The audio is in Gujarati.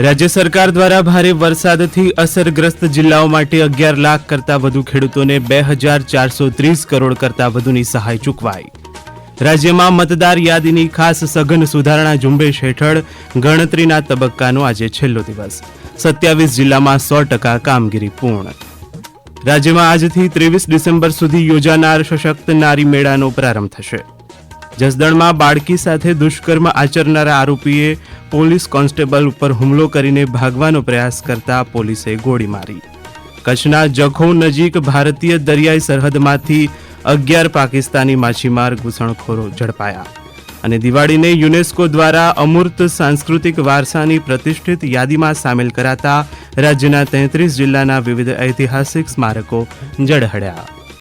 રાજ્ય સરકાર દ્વારા ભારે વરસાદથી અસરગ્રસ્ત જિલ્લાઓ માટે 11 લાખ કરતાં વધુ ખેડૂતોને 2430 કરોડ કરતાં વધુની સહાય ચૂકવાઈ. રાજ્યમાં મતદાર યાદીની ખાસ સઘન સુધારણા ઝુંબેશ હેઠળ ગણતરીના તબક્કાનો આજે છેલ્લો દિવસ. 27 જિલ્લામાં 100% કામગીરી પૂર્ણ. રાજ્યમાં આજથી 23 ડિસેમ્બર સુધી યોજાનાર સશક્ત નારી મેળાનો પ્રારંભ થશે. જસદણમાં બાળકી સાથે દુષ્કર્મ આચરનારા આરોપીએ પોલીસ કોન્સ્ટેબલ ઉપર હુમલો કરીને ભાગવાનો પ્રયાસ કરતા પોલીસે ગોળી મારી. કચ્છના જખૌ નજીક ભારતીય દરિયાઈ સરહદમાંથી 11 પાકિસ્તાની માછીમાર ઘૂસણખોરો ઝડપાયા. અને દિવાળીને યુનેસ્કો દ્વારા અમૂર્ત સાંસ્કૃતિક વારસાની પ્રતિષ્ઠિત યાદીમાં સામેલ કરાતા રાજ્યના 33 જિલ્લાના વિવિધ ઐતિહાસિક સ્મારકો ઝળહળ્યા.